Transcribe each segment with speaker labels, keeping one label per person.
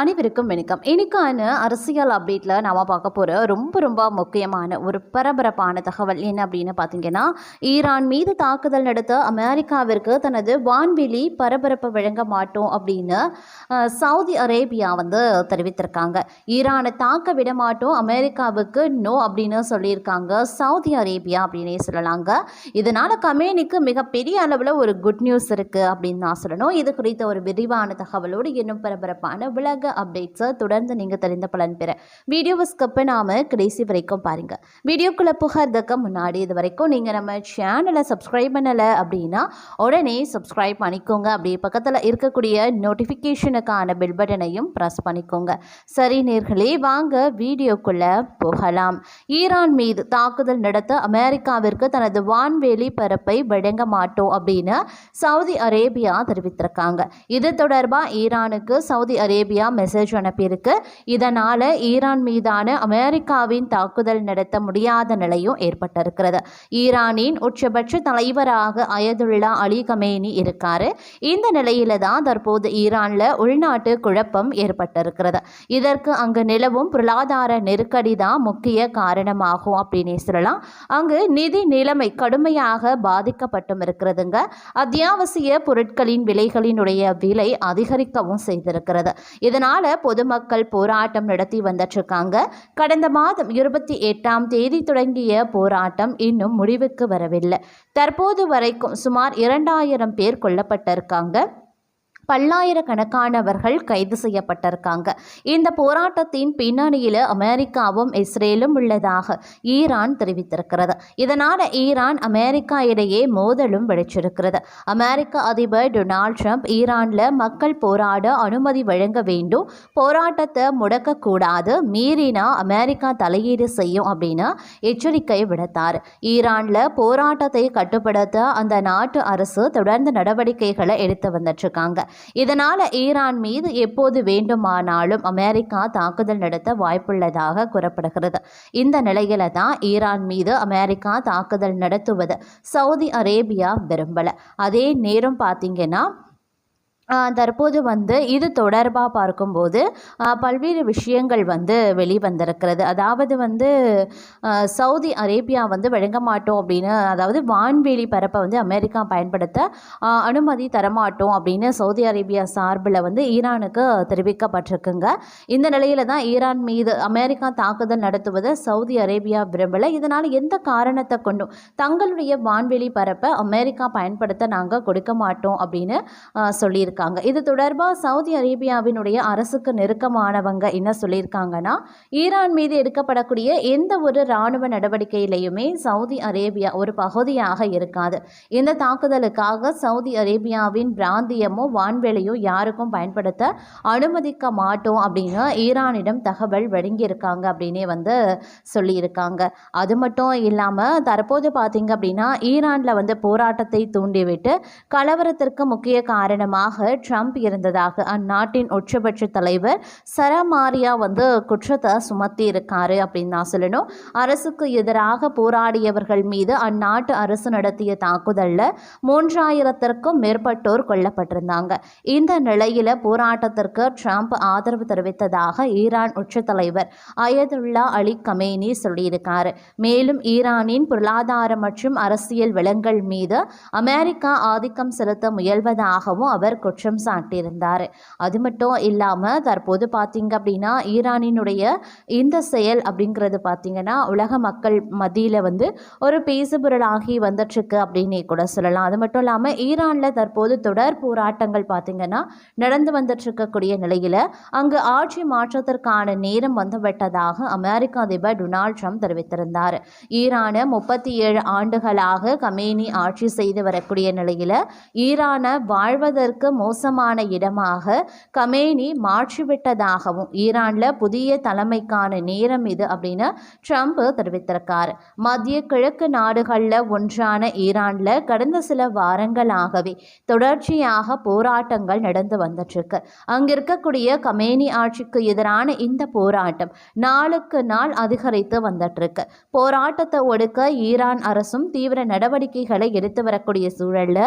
Speaker 1: அனைவருக்கும் வணக்கம். இன்னைக்கான அரசியல் அப்டேட்டில் நாம் பார்க்க போகிற ரொம்ப முக்கியமான ஒரு பரபரப்பான தகவல் என்ன அப்படின்னு பார்த்தீங்கன்னா, ஈரான் மீது தாக்குதல் நடத்த அமெரிக்காவிற்கு தனது வான்வெளி பரபரப்பை வழங்க மாட்டோம் அப்படின்னு சவுதி அரேபியா தெரிவித்திருக்காங்க. ஈரானை தாக்க விட மாட்டோம், அமெரிக்காவுக்கு நோ அப்படின்னு சொல்லியிருக்காங்க சவுதி அரேபியா அப்படின்னே சொல்லலாங்க. இதனால் கமேனிக்கு மிகப்பெரிய அளவில் ஒரு குட் நியூஸ் இருக்குது அப்படின்னு நான் சொல்லணும். இது குறித்த ஒரு விரிவான தகவலோடு இன்னும் பரபரப்பான விலக அப்டேட்ஸை தொடர்ந்து நீங்கள் தெரிந்த பலன் பெற வீடியோவை ஸ்கிப் பண்ணாமல் கடைசி வரைக்கும் பாருங்கள். வீடியோக்குள்ளே புகிறதுக்கு முன்னாடி இது வரைக்கும் நீங்கள் நம்ம சேனலை சப்ஸ்கிரைப் பண்ணலை அப்படின்னா உடனே சப்ஸ்கிரைப் பண்ணிக்கோங்க. அப்படியே பக்கத்தில் இருக்கக்கூடிய நோட்டிஃபிகேஷனுக்கான பெல் பட்டனையும் ப்ரெஸ் பண்ணிக்கோங்க. சரி நேர்களே, வாங்க வீடியோக்குள்ளே போகலாம். ஈரான் மீது தாக்குதல் நடத்த அமெரிக்காவிற்கு தனது வான்வெளி பரப்பை வழங்க மாட்டோம் அப்படின்னு சவுதி அரேபியா தெரிவித்திருக்காங்க. இது தொடர்பாக ஈரானுக்கு சவுதி அரேபியா மெசேஜ் அனுப்பியிருக்கு. இதனால் ஈரான் மீதான அமெரிக்காவின் தாக்குதல் நடத்த முடியாத நிலையும் ஏற்பட்டிருக்கிறது. ஈரானின் உச்சபட்ச தலைவராக அயதுல்லா அலி கமேனி இருக்காரு. இந்த நிலையில தான் தற்போது ஈரான்ல உள்நாட்டு குழப்பம் ஏற்பட்டிருக்கிறது. இதற்கு அங்கு நிலவும் பொருளாதார நெருக்கடி தான் முக்கிய காரணமாகும் அப்படின்னு சொல்லலாம். அங்கு நிதி நிலைமை கடுமையாக பாதிக்கப்பட்டும் இருக்கிறதுங்க. அத்தியாவசிய பொருட்களின் விலைகளினுடைய விலை அதிகரிக்கவும் செய்திருக்கிறது. இதனால பொதுமக்கள் போராட்டம் நடத்தி வந்துட்டு கடந்த மாதம் 28ஆம் தேதி தொடங்கிய போராட்டம் இன்னும் முடிவுக்கு வரவில்லை. தற்போது வரைக்கும் சுமார் 2000 பேர் கொல்லப்பட்டிருக்காங்க. பல்லாயிரக்கணக்கானவர்கள் கைது செய்யப்பட்டிருக்காங்க. இந்த போராட்டத்தின் பின்னணியில் அமெரிக்காவும் இஸ்ரேலும் உள்ளதாக ஈரான் தெரிவித்திருக்கிறது. இதனால் ஈரான் அமெரிக்கா இடையே மோதலும் வெடிச்சிருக்கிறது. அமெரிக்க அதிபர் டொனால்ட் ட்ரம்ப் ஈரானில் மக்கள் போராட அனுமதி வழங்க வேண்டும், போராட்டத்தை முடக்கக்கூடாது, மீறினா அமெரிக்கா தலையீடு செய்யும் அப்படின்னு எச்சரிக்கை விடுத்தார். ஈரானில் போராட்டத்தை கட்டுப்படுத்த அந்த நாட்டு அரசு தொடர்ந்து நடவடிக்கைகளை எடுத்து வந்துட்டுருக்காங்க. இதனால் ஈரான் மீது எப்போது வேண்டுமானாலும் அமெரிக்கா தாக்குதல் நடத்த வாய்ப்புள்ளதாக கூறப்படுகிறது. இந்த நிலையில தான் ஈரான் மீது அமெரிக்கா தாக்குதல் நடத்துவது சவுதி அரேபியா விரும்பல. அதே நேரம் பார்த்தீங்கன்னா தற்போது இது தொடர்பாக பார்க்கும்போது பல்வேறு விஷயங்கள் வெளிவந்திருக்கிறது. அதாவது சவுதி அரேபியா வழங்க மாட்டோம் அப்படின்னு, அதாவது வான்வெளி பரப்பை அமெரிக்கா பயன்படுத்த அனுமதி தரமாட்டோம் அப்படின்னு சவுதி அரேபியா சார்பில் ஈரானுக்கு தெரிவிக்கப்பட்டிருக்குங்க. இந்த நிலையில தான் ஈரான் மீது அமெரிக்கா தாக்குதல் நடத்துவதை சவுதி அரேபியா விரும்பலை. இதனால் எந்த காரணத்தை கொண்டும் தங்களுடைய வான்வெளி பரப்பை அமெரிக்கா பயன்படுத்த நாங்கள் கொடுக்க மாட்டோம் அப்படின்னு சொல்லியிருக்காங்க. இது தொடர்பாக சவுதி அரேபியாவினுடைய அரசுக்கு நெருக்கமானவங்க என்ன சொல்லியிருக்காங்கன்னா, ஈரான் மீது எடுக்கப்படக்கூடிய எந்த ஒரு இராணுவ நடவடிக்கையிலையுமே சவுதி அரேபியா ஒரு பகுதியாக இருக்காது. இந்த தாக்குதலுக்காக சவுதி அரேபியாவின் பிராந்தியமோ வான்வெளியோ யாருக்கும் பயன்படுத்த அனுமதிக்க மாட்டோம் அப்படின்னு ஈரானிடம் தகவல் வழங்கியிருக்காங்க அப்படின்னே சொல்லியிருக்காங்க. அது மட்டும் இல்லாமல் தற்போது பார்த்தீங்க அப்படின்னா ஈரானில் போராட்டத்தை தூண்டிவிட்டு கலவரத்திற்கு முக்கிய காரணமாக ட்ரம்ப் இருந்ததாக அந்நாட்டின் உச்சபட்ச தலைவர் சரமாரியா குற்றத்தை சுமத்தி இருக்காரு அப்படின்னு நான் சொல்லணும். அரசுக்கு எதிராக போராடியவர்கள் மீது அந்நாட்டு அரசு நடத்திய தாக்குதலில் 3000த்திற்கும் மேற்பட்டோர் கொல்லப்பட்டிருந்தாங்க. இந்த நிலையில போராட்டத்திற்கு ட்ரம்ப் ஆதரவு தெரிவித்ததாக ஈரான் உச்ச தலைவர் அயதுல்லா அலி கமேனி சொல்லியிருக்காரு. மேலும் ஈரானின் பொருளாதார மற்றும் அரசியல் வளங்கள் மீது அமெரிக்கா ஆதிக்கம் செலுத்த முயல்வதாகவும் அவர் குற்றம் சாட்டியிருந்தார். அது மட்டும் இல்லாமல் தற்போது பார்த்தீங்க அப்படின்னா ஈரானினுடைய இந்த செயல் அப்படிங்கிறது பார்த்தீங்கன்னா உலக மக்கள் மத்தியில் ஒரு பேசுபொருளாகி வந்துட்டுருக்கு அப்படின்னே கூட சொல்லலாம். அது மட்டும் இல்லாமல் ஈரானில் தற்போது தொடர் போராட்டங்கள் பார்த்தீங்கன்னா நடந்து வந்துட்டுருக்கக்கூடிய நிலையில் அங்கு ஆட்சி மாற்றத்திற்கான நேரம் வந்துவிட்டதாக அமெரிக்க அதிபர் டொனால்ட் ட்ரம்ப் தெரிவித்திருந்தார். ஈரானை 37 ஆண்டுகளாக கமேனி ஆட்சி செய்து வரக்கூடிய நிலையில் ஈரானை வாழ்வதற்கு மோசமான இடமாக கமேனி மாற்றிவிட்டதாகவும் ஈரானில் புதிய தலைமைக்கான நேரம் இது அப்படின்னு ட்ரம்ப் தெரிவித்திருக்கார். மத்திய கிழக்கு நாடுகளில் ஒன்றான ஈரானில் கடந்த சில வாரங்களாகவே தொடர்ச்சியாக போராட்டங்கள் நடந்து வந்துட்டுருக்கு. அங்க இருக்கக்கூடிய கமேனி ஆட்சிக்கு எதிரான இந்த போராட்டம் நாளுக்கு நாள் அதிகரித்து வந்துட்டுருக்கு. போராட்டத்தை ஒடுக்க ஈரான் அரசும் தீவிர நடவடிக்கைகளை எடுத்து வரக்கூடிய சூழல்ல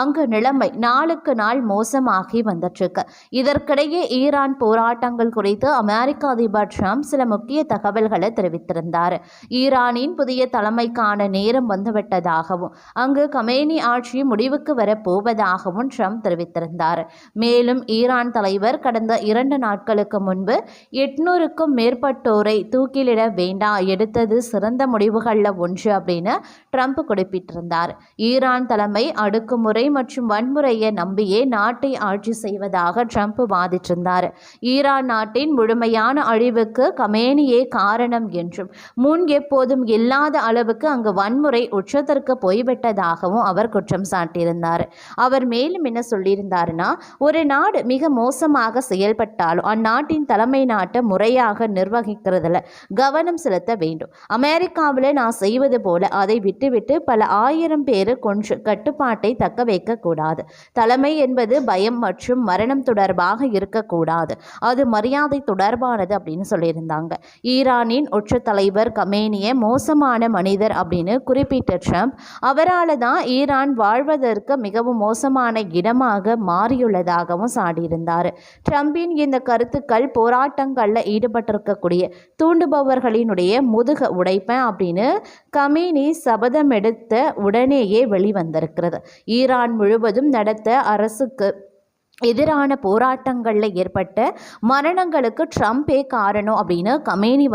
Speaker 1: அங்கு நிலைமை நாளுக்கு நாள் மோசம் மோசமாகி வந்துட்டுருக்கு. இதற்கிடையே ஈரான் போராட்டங்கள் குறித்து அமெரிக்க அதிபர் ட்ரம்ப் சில முக்கிய தகவல்களை தெரிவித்திருந்தார். ஈரானின் புதிய தலைமைக்கான நேரம் வந்துவிட்டதாகவும் அங்கு கமேனி ஆட்சி முடிவுக்கு வரப்போவதாகவும் ட்ரம்ப் தெரிவித்திருந்தார். மேலும் ஈரான் தலைவர் கடந்த 2 நாட்களுக்கு முன்பு 800க்கும் மேற்பட்டோரை தூக்கிலிட வேண்டாம், எடுத்தது சிறந்த முடிவுகளில் ஒன்று அப்படின்னு ட்ரம்ப் குறிப்பிட்டிருந்தார். ஈரான் தலைமை அடக்குமுறை மற்றும் வன்முறையை நம்பியே நாட்டை ஆட்சி செய்வதாக ட்ரம்ப் வாதிட்டிருந்தார். ஈரான் நாட்டின் முழுமையான அழிவுக்கு கமேனியே காரணம் என்றும் முன் எப்போதும் இல்லாத அளவுக்கு அங்கு வன்முறை உச்சத்திற்கு போய்விட்டதாகவும் அவர் குற்றம் சாட்டியிருந்தார். அவர் மேலும் என்ன சொல்லியிருந்தாருன்னா, ஒரு நாடு மிக மோசமாக செயல்பட்டாலும் அந்நாட்டின் தலைமை நாட்டை முறையாக நிர்வகிக்கிறதுல கவனம் செலுத்த வேண்டும். அமெரிக்காவில் நான் செய்வது போல அதை விட்டுவிட்டு பல ஆயிரம் பேரு கொன்று கட்டுப்பாட்டை தக்க வைக்க கூடாது. தலைமை என்பது பயம் மற்றும் மரணம் தொடர்பாக இருக்கக்கூடாது, அது மரியாதை தொடர்பானது அப்படின்னு சொல்லியிருந்தாங்க. ஈரானின் உச்ச தலைவர் கமேனியை மோசமான மனிதர் அப்படின்னு குறிப்பிட்ட ட்ரம்ப், அவரால் தான் ஈரான் வாழ்வதற்கு மிகவும் மோசமான இடமாக மாறியுள்ளதாகவும் சாடியிருந்தார். ட்ரம்பின் இந்த கருத்துக்கள் போராட்டங்களில் ஈடுபட்டிருக்கக்கூடிய தூண்டுபவர்களினுடைய முதுக உடைப்பேன் அப்படின்னு கமேனி சபதம் எடுத்த உடனேயே வெளிவந்திருக்கிறது. ஈரான் முழுவதும் நடத்த அரசுக்கு எதிரான போராட்டங்களில் ஏற்பட்ட மரணங்களுக்கு ட்ரம்பே காரணம் அப்படின்னு கமேனி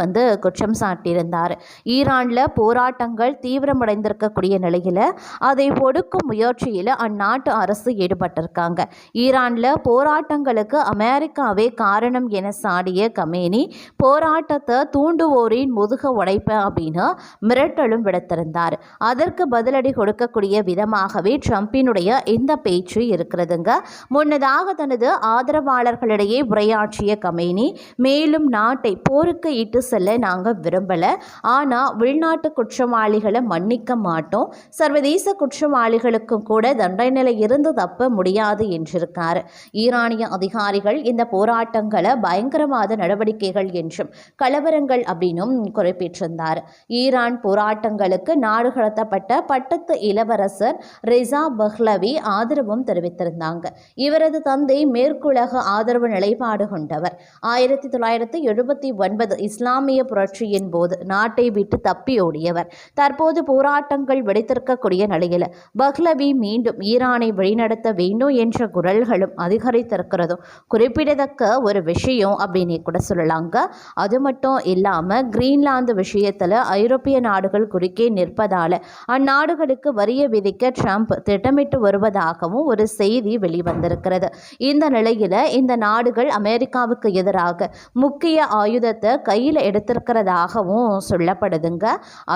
Speaker 1: குற்றம் சாட்டியிருந்தார். ஈரானில் போராட்டங்கள் தீவிரமடைந்திருக்கக்கூடிய நிலையில் அதை ஒடுக்கும் முயற்சியில் அந்நாட்டு அரசு ஈடுபட்டிருக்காங்க. ஈரானில் போராட்டங்களுக்கு அமெரிக்காவே காரணம் என சாடிய கமேனி போராட்டத்தை தூண்டுவோரின் முதுக உடைப்பேன் அப்படின்னு மிரட்டலும் விடுத்திருந்தார். அதற்கு பதிலடி கொடுக்கக்கூடிய விதமாகவே ட்ரம்பினுடைய இந்த பேச்சு இருக்கிறதுங்க. முன்னதாக தனது ஆதரவாளர்களிடையே உரையாற்றிய கமேனி மேலும் நாட்டை போருக்கு இட்டு செல்ல நாங்கள் விரும்பல, ஆனால் உள்நாட்டு குற்றவாளிகளை மன்னிக்க மாட்டோம், சர்வதேச குற்றவாளிகளுக்கும் கூட தண்டனையில் இருந்து தப்ப முடியாது என்றிருக்கார். ஈரானிய அதிகாரிகள் இந்த போராட்டங்களை பயங்கரவாத நடவடிக்கைகள் என்றும் கலவரங்கள் அப்படின்னும் குறிப்பிட்டிருந்தார். ஈரான் போராட்டங்களுக்கு நாடு கடத்தப்பட்ட பட்டத்து இளவரசர் ரெசா பஹ்லவி ஆதரவும் தெரிவித்திருந்தாங்க. இவரது தந்தை மேற்குலக ஆதரவு நிலைப்பாடு கொண்டவர். 1979 இஸ்லாமிய புரட்சியின் போது நாட்டை விட்டு தப்பி ஓடியவர். தற்போது போராட்டங்கள் வெடித்திருக்கக்கூடிய நிலையில் பஹ்லவி மீண்டும் ஈரானை வழிநடத்த வேண்டும் என்ற குரல்களும் அதிகரித்திருக்கிறதும் குறிப்பிடத்தக்க ஒரு விஷயம் அப்படின்னு கூட சொல்லலாங்க. அது மட்டும் இல்லாமல் கிரீன்லாந்து விஷயத்தில் ஐரோப்பிய நாடுகள் குறுக்கே நிற்பதால் அந்நாடுகளுக்கு வரிய விதிக்க ட்ரம்ப் திட்டமிட்டு வருவதாகவும் ஒரு செய்தி வெளிவந்திருக்கிறது. இந்த நிலையில் இந்த நாடுகள் அமெரிக்காவுக்கு எதிராக முக்கிய ஆயுதத்தை கையில் எடுத்திருக்கிறதாகவும் சொல்லப்படுதுங்க.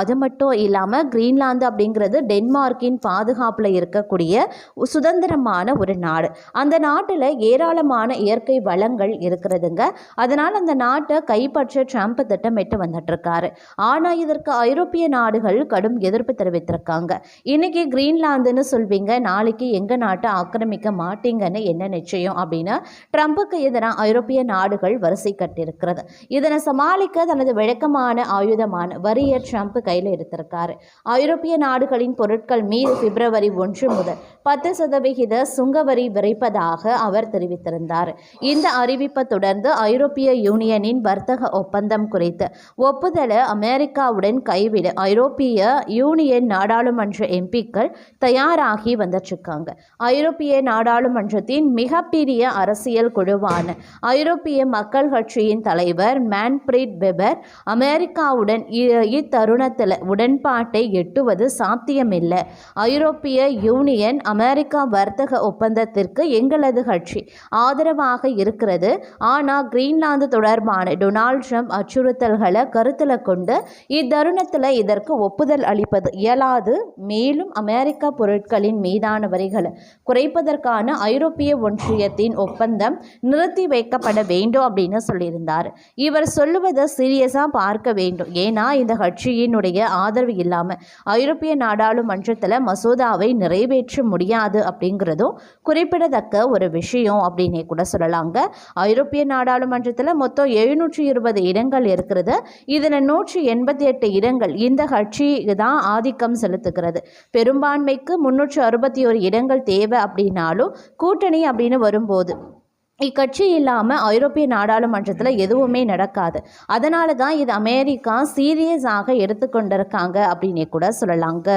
Speaker 1: அது மட்டும் இல்லாமல் கிரீன்லாந்து அப்படிங்கிறது டென்மார்க்கின் பாதுகாப்பில் இருக்கக்கூடிய சுதந்திரமான ஒரு நாடு. அந்த நாட்டில் ஏராளமான இயற்கை வளங்கள் இருக்கிறதுங்க. அதனால் அந்த நாட்டை கைப்பற்ற ட்ரம்ப் திட்டமிட்டு வந்துட்டு இருக்காரு. ஆனால் இதற்கு ஐரோப்பிய நாடுகள் கடும் எதிர்ப்பு தெரிவித்திருக்காங்க. இன்னைக்கு கிரீன்லாந்துன்னு சொல்வீங்க, நாளைக்கு எங்க நாட்டை ஆக்கிரமிக்க மாட்டீங்கன்னு என்ன நிச்சயம் அப்படின்னு ட்ரம்புக்கு எதிராக ஐரோப்பிய நாடுகள் வரிசை கட்டியிருக்கிறது. இதனை சமாளிக்க தனது வழக்கமான ஆயுதமான வரியை ட்ரம்ப் கையில் எடுத்திருக்காரு. ஐரோப்பிய நாடுகளின் பொருட்கள் மீது பிப்ரவரி 1 முதல் 10% சுங்கவரி விரைப்பதாக அவர் தெரிவித்திருந்தார். இந்த அறிவிப்பை தொடர்ந்து ஐரோப்பிய யூனியனின் வர்த்தக ஒப்பந்தம் குறித்து ஒப்புதலை அமெரிக்காவுடன் கைவிட ஐரோப்பிய யூனியன் நாடாளுமன்ற எம்பிக்கள் தயாராகி வந்துட்டுருக்காங்க. ஐரோப்பிய நாடாளுமன்றத்தின் மிகப்பெரிய அரசியல் குழுவான ஐரோப்பிய மக்கள் கட்சியின் தலைவர் மேன்ஃப்ரீட் வெபர் அமெரிக்காவுடன் இத்தருணத்தில் உடன்பாட்டை எட்டுவது சாத்தியமில்லை. ஐரோப்பிய யூனியன் அமெரிக்கா வர்த்தக ஒப்பந்தத்திற்கு எங்களது கட்சி ஆதரவாக இருக்கிறது. ஆனால் கிரீன்லாந்து தொடர்பான டொனால்ட் ட்ரம்ப் அச்சுறுத்தல்களை கருத்தில் கொண்டு இத்தருணத்தில் இதற்கு ஒப்புதல் அளிப்பது இயலாது. மேலும் அமெரிக்க பொருட்களின் மீதான வரிகளை குறைப்பதற்கான ஐரோப்பிய ஒன்றியத்தின் ஒப்பந்தம் நிறுத்தி வைக்கப்பட வேண்டும் அப்படின்னு சொல்லியிருந்தார். இவர் சொல்லுவதை சீரியஸாக பார்க்க வேண்டும். ஏன்னா இந்த கட்சியினுடைய ஆதரவு இல்லாமல் ஐரோப்பிய நாடாளுமன்றத்தில் மசோதாவை நிறைவேற்ற முடியாது அப்படிங்கிறதும் குறிப்பிடத்தக்க ஒரு விஷயம் அப்படின்னே கூட சொல்லலாங்க. ஐரோப்பிய நாடாளுமன்றத்தில் மொத்தம் 720 இடங்கள் இருக்கிறது. இதில் 188 இடங்கள் இந்த கட்சி தான் ஆதிக்கம் செலுத்துகிறது. பெரும்பான்மைக்கு 361 இடங்கள் தேவை அப்படின்னாலும் கூட்டணி அப்படின்னு வரும்போது இக்கட்சி இல்லாமல் ஐரோப்பிய நாடாளுமன்றத்தில் எதுவுமே நடக்காது. அதனால தான் இது அமெரிக்கா சீரியஸாக எடுத்துக்கொண்டிருக்காங்க அப்படின்னே கூட சொல்லலாங்க.